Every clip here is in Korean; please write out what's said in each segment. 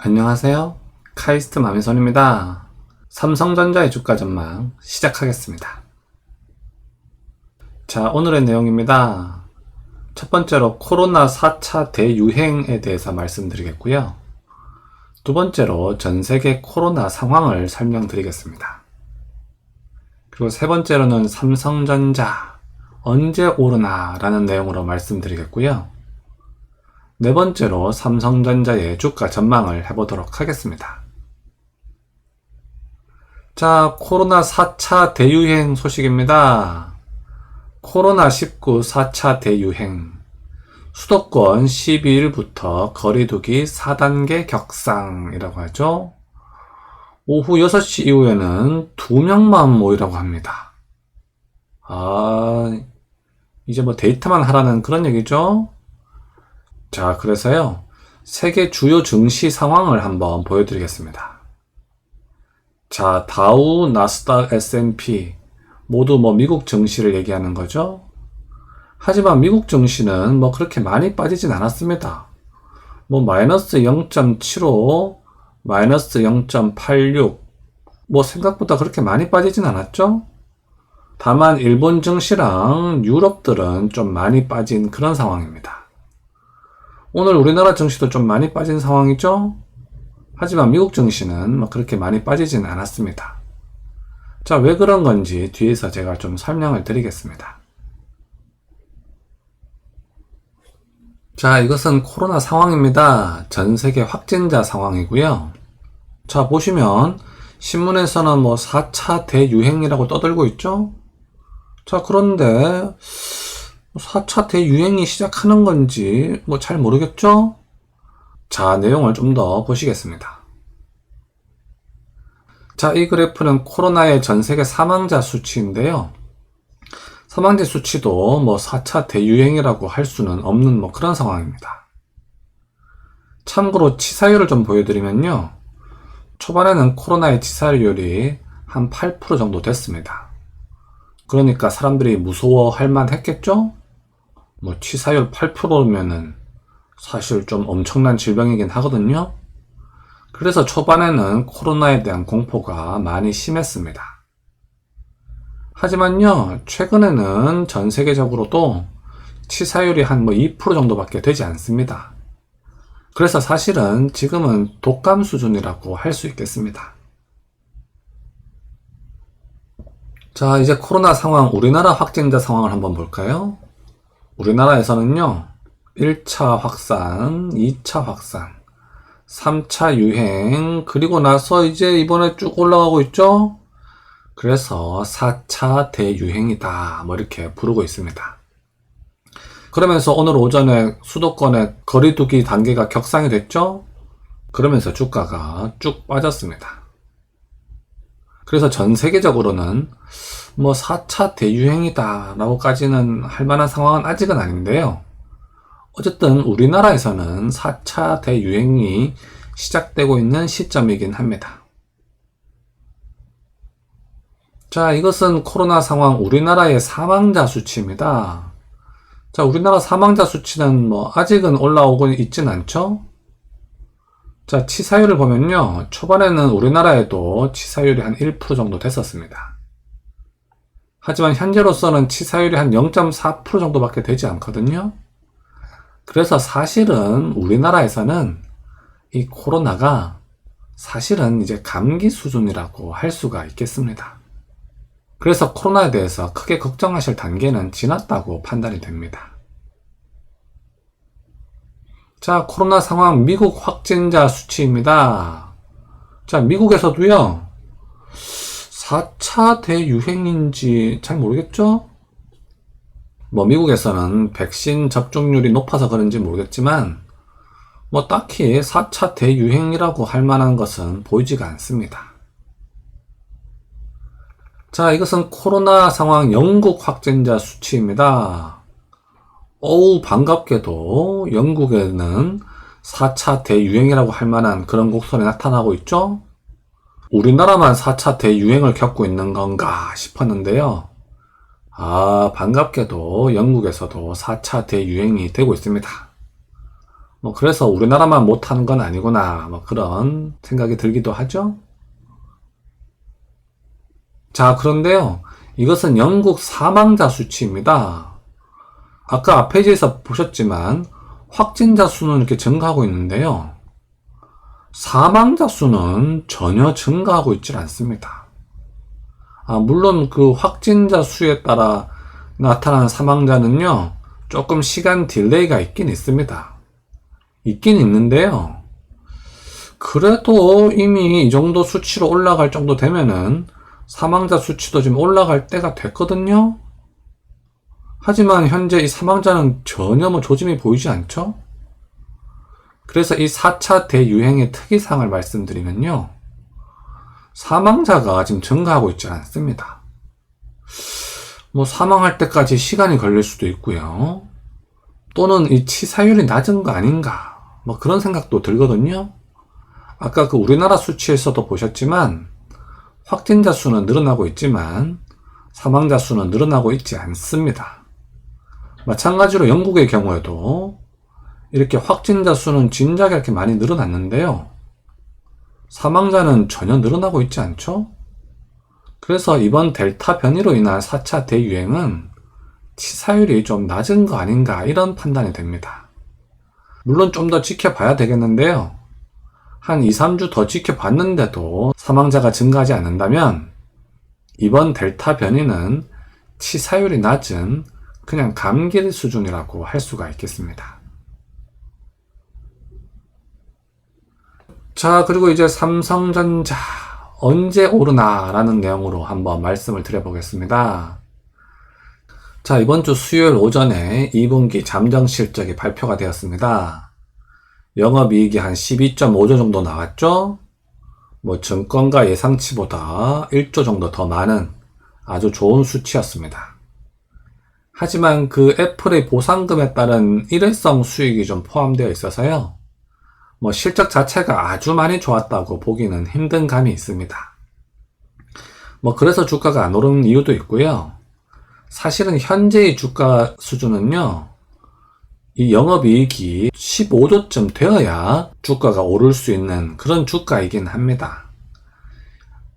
안녕하세요. 카이스트 마미손입니다. 삼성전자의 주가 전망 시작하겠습니다. 자, 오늘의 내용입니다. 첫 번째로 코로나 4차 대유행에 대해서 말씀드리겠고요. 두 번째로 전세계 코로나 상황을 설명드리겠습니다. 그리고 세 번째로는 삼성전자 언제 오르나 라는 내용으로 말씀드리겠고요. 네 번째로 삼성전자의 주가 전망을 해보도록 하겠습니다. 자, 코로나 4차 대유행 소식입니다. 코로나19 4차 대유행. 수도권 12일부터 거리두기 4단계 격상이라고 하죠. 오후 6시 이후에는 2명만 모이라고 합니다. 이제 뭐 데이트만 하라는 그런 얘기죠. 자, 그래서요, 세계 주요 증시 상황을 한번 보여드리겠습니다. 자, 다우, 나스닥, S&P 모두 미국 증시를 얘기하는 거죠. 하지만 미국 증시는 그렇게 많이 빠지진 않았습니다. 마이너스 0.75, 마이너스 0.86, 생각보다 그렇게 많이 빠지진 않았죠. 다만 일본 증시랑 유럽들은 좀 많이 빠진 그런 상황입니다. 오늘 우리나라 증시도 좀 많이 빠진 상황이죠? 하지만 미국 증시는 그렇게 많이 빠지진 않았습니다. 자, 왜 그런 건지 뒤에서 제가 좀 설명을 드리겠습니다. 자, 이것은 코로나 상황입니다. 전 세계 확진자 상황이고요. 자, 보시면 신문에서는 4차 대유행이라고 떠들고 있죠? 자, 그런데 4차 대유행이 시작하는 건지 잘 모르겠죠? 자, 내용을 좀 더 보시겠습니다. 자, 이 그래프는 코로나의 전세계 사망자 수치인데요. 사망자 수치도 4차 대유행이라고 할 수는 없는 그런 상황입니다. 참고로 치사율을 좀 보여드리면요. 초반에는 코로나의 치사율이 한 8% 정도 됐습니다. 그러니까 사람들이 무서워할 만 했겠죠? 치사율 8%면은 사실 좀 엄청난 질병이긴 하거든요. 그래서 초반에는 코로나에 대한 공포가 많이 심했습니다. 하지만요, 최근에는 전 세계적으로도 치사율이 한 2% 정도밖에 되지 않습니다. 그래서 사실은 지금은 독감 수준이라고 할 수 있겠습니다. 자, 이제 코로나 상황, 우리나라 확진자 상황을 한번 볼까요? 우리나라에서는요, 1차 확산, 2차 확산, 3차 유행, 그리고 나서 이제 이번에 쭉 올라가고 있죠? 그래서 4차 대유행이다, 이렇게 부르고 있습니다. 그러면서 오늘 오전에 수도권의 거리두기 단계가 격상이 됐죠? 그러면서 주가가 쭉 빠졌습니다. 그래서 전 세계적으로는 4차 대유행이다 라고까지는 할 만한 상황은 아직은 아닌데요. 어쨌든 우리나라에서는 4차 대유행이 시작되고 있는 시점이긴 합니다. 자, 이것은 코로나 상황 우리나라의 사망자 수치입니다. 자, 우리나라 사망자 수치는 아직은 올라오고 있진 않죠? 자, 치사율을 보면요. 초반에는 우리나라에도 치사율이 한 1% 정도 됐었습니다. 하지만 현재로서는 치사율이 한 0.4% 정도밖에 되지 않거든요. 그래서 사실은 우리나라에서는 이 코로나가 사실은 이제 감기 수준이라고 할 수가 있겠습니다. 그래서 코로나에 대해서 크게 걱정하실 단계는 지났다고 판단이 됩니다. 자, 코로나 상황 미국 확진자 수치입니다. 자, 미국에서도요, 4차 대유행인지 잘 모르겠죠? 미국에서는 백신 접종률이 높아서 그런지 모르겠지만, 딱히 4차 대유행이라고 할 만한 것은 보이지가 않습니다. 자, 이것은 코로나 상황 영국 확진자 수치입니다. 반갑게도 영국에는 4차 대유행이라고 할 만한 그런 곡선이 나타나고 있죠? 우리나라만 4차 대유행을 겪고 있는 건가 싶었는데요. 반갑게도 영국에서도 4차 대유행이 되고 있습니다. 뭐 그래서 우리나라만 못하는 건 아니구나, 뭐 그런 생각이 들기도 하죠. 자, 그런데요, 이것은 영국 사망자 수치입니다. 아까 앞 페이지에서 보셨지만 확진자 수는 이렇게 증가하고 있는데요, 사망자 수는 전혀 증가하고 있질 않습니다. 물론 그 확진자 수에 따라 나타나는 사망자는요, 조금 시간 딜레이가 있긴 있습니다. 있긴 있는데요, 그래도 이미 이 정도 수치로 올라갈 정도 되면은 사망자 수치도 지금 올라갈 때가 됐거든요. 하지만 현재 이 사망자는 전혀 뭐 조짐이 보이지 않죠? 그래서 이 4차 대유행의 특이사항을 말씀드리면요, 사망자가 지금 증가하고 있지 않습니다. 뭐 사망할 때까지 시간이 걸릴 수도 있고요, 또는 이 치사율이 낮은 거 아닌가, 뭐 그런 생각도 들거든요. 아까 그 우리나라 수치에서도 보셨지만 확진자 수는 늘어나고 있지만 사망자 수는 늘어나고 있지 않습니다. 마찬가지로 영국의 경우에도 이렇게 확진자 수는 진작에 이렇게 많이 늘어났는데요, 사망자는 전혀 늘어나고 있지 않죠? 그래서 이번 델타 변이로 인한 4차 대유행은 치사율이 좀 낮은 거 아닌가, 이런 판단이 됩니다. 물론 좀 더 지켜봐야 되겠는데요, 한 2, 3주 더 지켜봤는데도 사망자가 증가하지 않는다면 이번 델타 변이는 치사율이 낮은 그냥 감기 수준이라고 할 수가 있겠습니다. 자, 그리고 이제 삼성전자 언제 오르나 라는 내용으로 한번 말씀을 드려보겠습니다. 자, 이번 주 수요일 오전에 2분기 잠정 실적이 발표가 되었습니다. 영업이익이 한 12.5조 정도 나왔죠? 뭐 증권가 예상치보다 1조 정도 더 많은 아주 좋은 수치였습니다. 하지만 그 애플의 보상금에 따른 일회성 수익이 좀 포함되어 있어서요, 뭐 실적 자체가 아주 많이 좋았다고 보기는 힘든 감이 있습니다. 뭐 그래서 주가가 안 오르는 이유도 있고요, 사실은 현재의 주가 수준은요, 이 영업이익이 15조쯤 되어야 주가가 오를 수 있는 그런 주가이긴 합니다.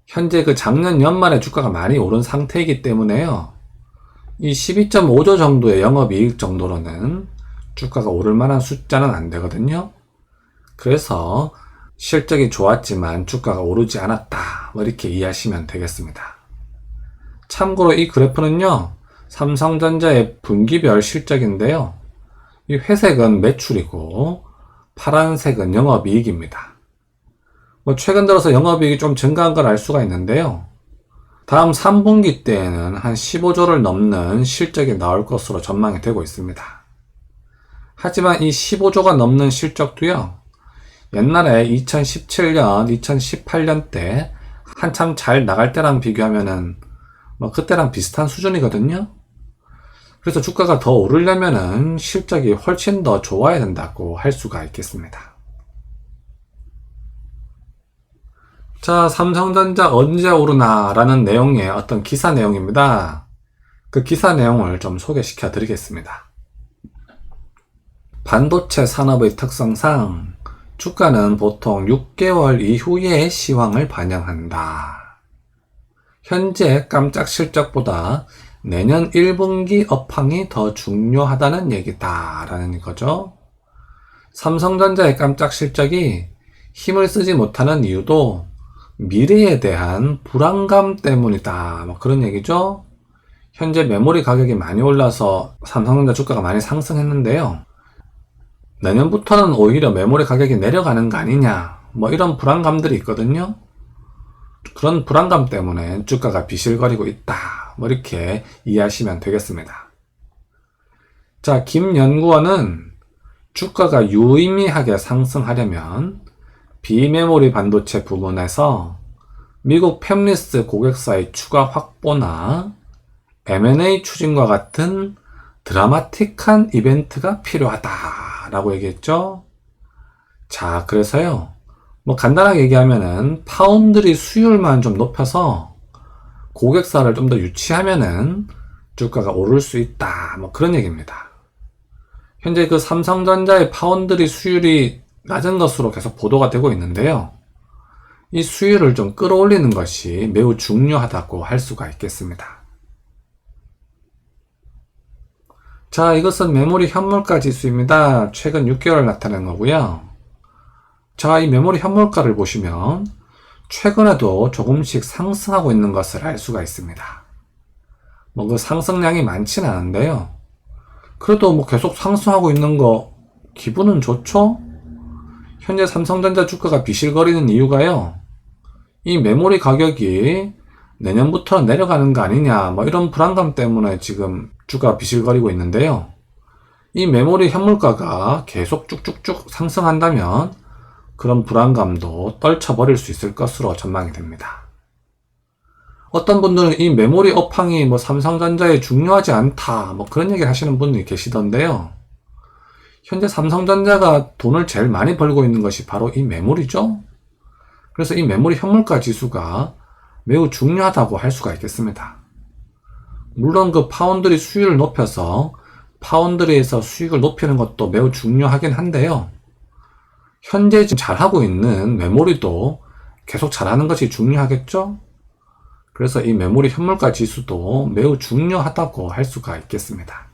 현재 그 작년 연말에 주가가 많이 오른 상태이기 때문에요, 이 12.5조 정도의 영업이익 정도로는 주가가 오를 만한 숫자는 안 되거든요. 그래서 실적이 좋았지만 주가가 오르지 않았다, 뭐 이렇게 이해하시면 되겠습니다. 참고로 이 그래프는요, 삼성전자의 분기별 실적인데요, 이 회색은 매출이고 파란색은 영업이익입니다. 뭐 최근 들어서 영업이익이 좀 증가한 걸 알 수가 있는데요, 다음 3분기 때에는 한 15조를 넘는 실적이 나올 것으로 전망이 되고 있습니다. 하지만 이 15조가 넘는 실적도요, 옛날에 2017년, 2018년 때 한참 잘 나갈 때랑 비교하면은 뭐 그때랑 비슷한 수준이거든요. 그래서 주가가 더 오르려면은 실적이 훨씬 더 좋아야 된다고 할 수가 있겠습니다. 자, 삼성전자 언제 오르나 라는 내용의 어떤 기사 내용입니다. 그 기사 내용을 좀 소개시켜 드리겠습니다. 반도체 산업의 특성상 주가는 보통 6개월 이후의 시황을 반영한다. 현재 깜짝 실적보다 내년 1분기 업황이 더 중요하다는 얘기다 라는 거죠. 삼성전자의 깜짝 실적이 힘을 쓰지 못하는 이유도 미래에 대한 불안감 때문이다, 뭐 그런 얘기죠. 현재 메모리 가격이 많이 올라서 삼성전자 주가가 많이 상승했는데요, 내년부터는 오히려 메모리 가격이 내려가는 거 아니냐, 뭐 이런 불안감들이 있거든요. 그런 불안감 때문에 주가가 비실거리고 있다, 뭐 이렇게 이해하시면 되겠습니다. 자, 김 연구원은 주가가 유의미하게 상승하려면 비메모리 반도체 부문에서 미국 팹리스 고객사의 추가 확보나 M&A 추진과 같은 드라마틱한 이벤트가 필요하다라고 얘기했죠. 자, 그래서요, 뭐 간단하게 얘기하면은 파운드리 수율만 좀 높여서 고객사를 좀 더 유치하면은 주가가 오를 수 있다, 뭐 그런 얘기입니다. 현재 그 삼성전자의 파운드리 수율이 낮은 것으로 계속 보도가 되고 있는데요. 이 수율을 좀 끌어올리는 것이 매우 중요하다고 할 수가 있겠습니다. 자, 이것은 메모리 현물가 지수입니다. 최근 6개월 나타낸 거고요. 자, 이 메모리 현물가를 보시면 최근에도 조금씩 상승하고 있는 것을 알 수가 있습니다. 뭐 그 상승량이 많진 않은데요. 그래도 뭐 계속 상승하고 있는 거 기분은 좋죠? 현재 삼성전자 주가가 비실거리는 이유가요. 이 메모리 가격이 내년부터 내려가는 거 아니냐, 뭐 이런 불안감 때문에 지금 주가 비실거리고 있는데요. 이 메모리 현물가가 계속 쭉쭉쭉 상승한다면 그런 불안감도 떨쳐버릴 수 있을 것으로 전망이 됩니다. 어떤 분들은 이 메모리 업황이 뭐 삼성전자에 중요하지 않다, 뭐 그런 얘기를 하시는 분이 계시던데요. 현재 삼성전자가 돈을 제일 많이 벌고 있는 것이 바로 이 메모리죠. 그래서 이 메모리 현물가 지수가 매우 중요하다고 할 수가 있겠습니다. 물론 그 파운드리 수율을 높여서 파운드리에서 수익을 높이는 것도 매우 중요하긴 한데요. 현재 지금 잘하고 있는 메모리도 계속 잘하는 것이 중요하겠죠? 그래서 이 메모리 현물가 지수도 매우 중요하다고 할 수가 있겠습니다.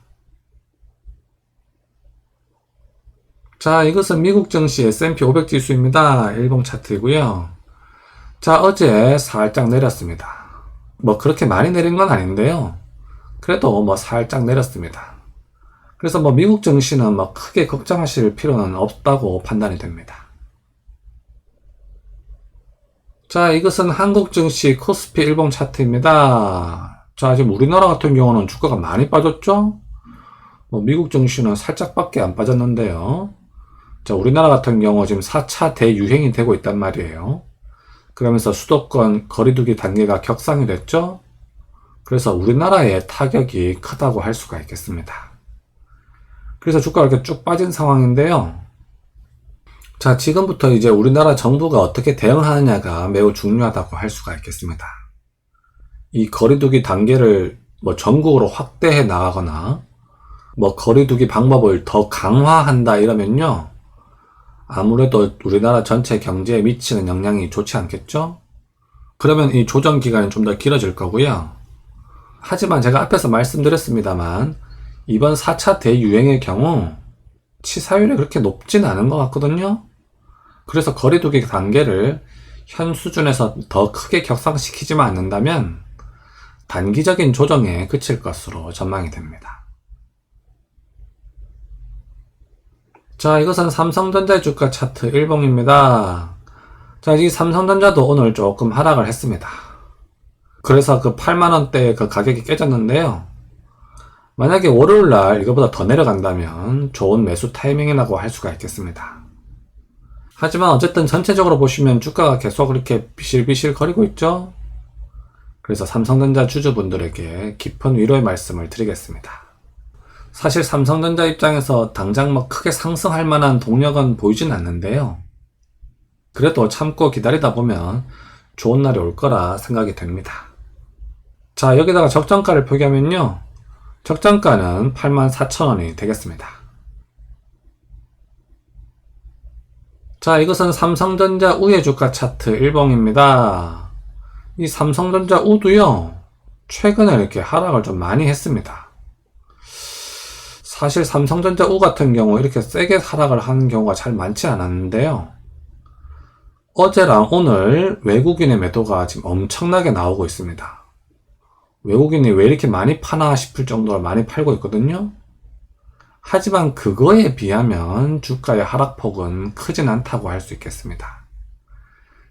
자, 이것은 미국 증시 S&P 500 지수입니다. 일봉 차트이고요. 자, 어제 살짝 내렸습니다. 뭐 그렇게 많이 내린 건 아닌데요. 그래도 뭐 살짝 내렸습니다. 그래서 뭐 미국 증시는 뭐 크게 걱정하실 필요는 없다고 판단이 됩니다. 자, 이것은 한국 증시 코스피 일봉 차트입니다. 자, 지금 우리나라 같은 경우는 주가가 많이 빠졌죠? 뭐 미국 증시는 살짝밖에 안 빠졌는데요. 자, 우리나라 같은 경우 지금 4차 대유행이 되고 있단 말이에요. 그러면서 수도권 거리두기 단계가 격상이 됐죠? 그래서 우리나라의 타격이 크다고 할 수가 있겠습니다. 그래서 주가가 이렇게 쭉 빠진 상황인데요. 자, 지금부터 이제 우리나라 정부가 어떻게 대응하느냐가 매우 중요하다고 할 수가 있겠습니다. 이 거리두기 단계를 뭐 전국으로 확대해 나가거나 뭐 거리두기 방법을 더 강화한다 이러면요. 아무래도 우리나라 전체 경제에 미치는 영향이 좋지 않겠죠? 그러면 이 조정 기간이 좀 더 길어질 거고요. 하지만 제가 앞에서 말씀드렸습니다만 이번 4차 대유행의 경우 치사율이 그렇게 높진 않은 것 같거든요. 그래서 거리두기 단계를 현 수준에서 더 크게 격상시키지만 않는다면 단기적인 조정에 그칠 것으로 전망이 됩니다. 자, 이것은 삼성전자 주가 차트 일봉입니다. 자, 이 삼성전자도 오늘 조금 하락을 했습니다. 그래서 그 8만원대의 그 가격이 깨졌는데요. 만약에 월요일날 이거보다 더 내려간다면 좋은 매수 타이밍이라고 할 수가 있겠습니다. 하지만 어쨌든 전체적으로 보시면 주가가 계속 이렇게 비실비실 거리고 있죠. 그래서 삼성전자 주주분들에게 깊은 위로의 말씀을 드리겠습니다. 사실 삼성전자 입장에서 당장 뭐 크게 상승할 만한 동력은 보이진 않는데요. 그래도 참고 기다리다 보면 좋은 날이 올 거라 생각이 됩니다. 자, 여기다가 적정가를 표기하면요. 적정가는 84,000원이 되겠습니다. 자, 이것은 삼성전자 우의 주가 차트 일봉입니다. 이 삼성전자 우도요. 최근에 이렇게 하락을 좀 많이 했습니다. 사실 삼성전자 우 같은 경우 이렇게 세게 하락을 하는 경우가 잘 많지 않았는데요. 어제랑 오늘 외국인의 매도가 지금 엄청나게 나오고 있습니다. 외국인이 왜 이렇게 많이 파나 싶을 정도로 많이 팔고 있거든요. 하지만 그거에 비하면 주가의 하락폭은 크진 않다고 할 수 있겠습니다.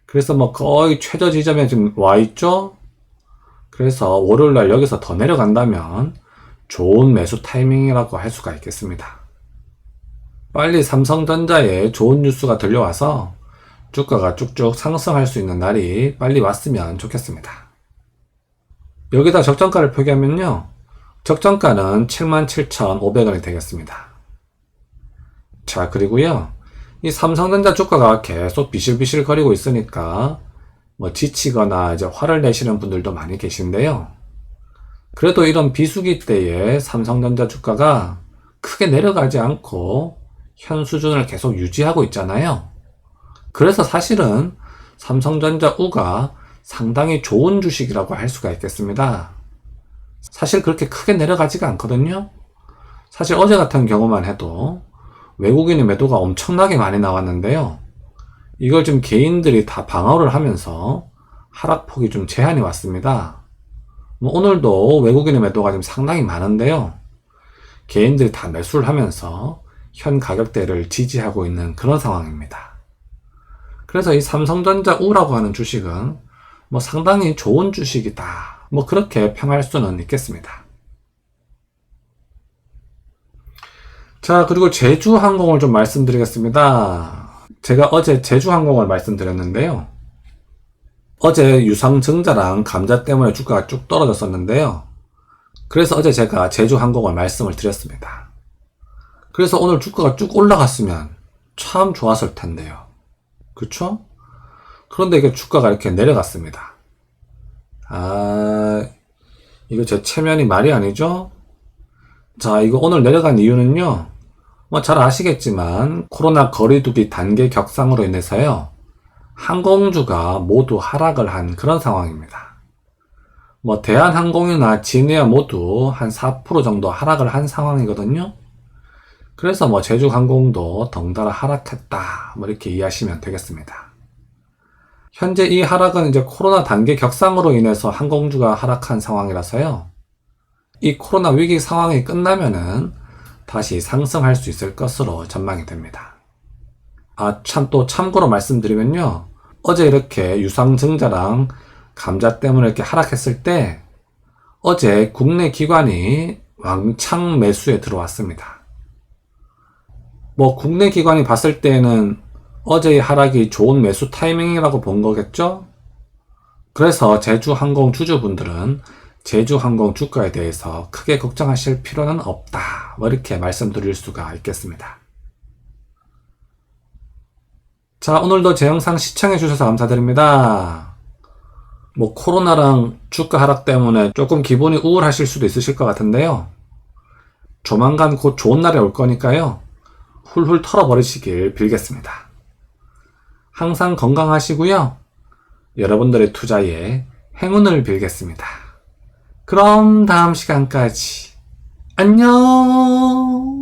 그래서 뭐 거의 최저 지점에 지금 와 있죠. 그래서 월요일날 여기서 더 내려간다면 좋은 매수 타이밍이라고 할 수가 있겠습니다. 빨리 삼성전자에 좋은 뉴스가 들려와서 주가가 쭉쭉 상승할 수 있는 날이 빨리 왔으면 좋겠습니다. 여기다 적정가를 표기하면요. 적정가는 77,500원이 되겠습니다. 자, 그리고요. 이 삼성전자 주가가 계속 비실비실 거리고 있으니까 뭐 지치거나 이제 화를 내시는 분들도 많이 계신데요. 그래도 이런 비수기 때에 삼성전자 주가가 크게 내려가지 않고 현 수준을 계속 유지하고 있잖아요. 그래서 사실은 삼성전자 우가 상당히 좋은 주식이라고 할 수가 있겠습니다. 사실 그렇게 크게 내려가지가 않거든요. 사실 어제 같은 경우만 해도 외국인의 매도가 엄청나게 많이 나왔는데요. 이걸 지금 개인들이 다 방어를 하면서 하락폭이 좀 제한이 왔습니다. 오늘도 외국인의 매도가 좀 상당히 많은데요. 개인들이 다 매수를 하면서 현 가격대를 지지하고 있는 그런 상황입니다. 그래서 이 삼성전자 우라고 하는 주식은 상당히 좋은 주식이다. 그렇게 평할 수는 있겠습니다. 자, 그리고 제주항공을 좀 말씀드리겠습니다. 제가 어제 제주항공을 말씀드렸는데요. 어제 유상증자랑 감자 때문에 주가가 쭉 떨어졌었는데요. 그래서 어제 제가 제주항공을 말씀을 드렸습니다. 그래서 오늘 주가가 쭉 올라갔으면 참 좋았을 텐데요. 그쵸? 그런데 이게 주가가 이렇게 내려갔습니다. 이거 제 체면이 말이 아니죠? 자, 이거 오늘 내려간 이유는요. 잘 아시겠지만 코로나 거리두기 단계 격상으로 인해서요. 항공주가 모두 하락을 한 그런 상황입니다. 대한항공이나 진에어 모두 한 4% 정도 하락을 한 상황이거든요. 그래서 제주항공도 덩달아 하락했다. 이렇게 이해하시면 되겠습니다. 현재 이 하락은 이제 코로나 단계 격상으로 인해서 항공주가 하락한 상황이라서요. 이 코로나 위기 상황이 끝나면은 다시 상승할 수 있을 것으로 전망이 됩니다. 또 참고로 말씀드리면요. 어제 이렇게 유상증자랑 감자 때문에 이렇게 하락했을 때 어제 국내 기관이 왕창 매수에 들어왔습니다. 국내 기관이 봤을 때는 어제의 하락이 좋은 매수 타이밍이라고 본 거겠죠? 그래서 제주항공 주주분들은 제주항공 주가에 대해서 크게 걱정하실 필요는 없다. 이렇게 말씀드릴 수가 있겠습니다. 자, 오늘도 제 영상 시청해주셔서 감사드립니다. 코로나랑 주가 하락 때문에 조금 기분이 우울하실 수도 있으실 것 같은데요. 조만간 곧 좋은 날이 올 거니까요. 훌훌 털어버리시길 빌겠습니다. 항상 건강하시고요. 여러분들의 투자에 행운을 빌겠습니다. 그럼 다음 시간까지 안녕!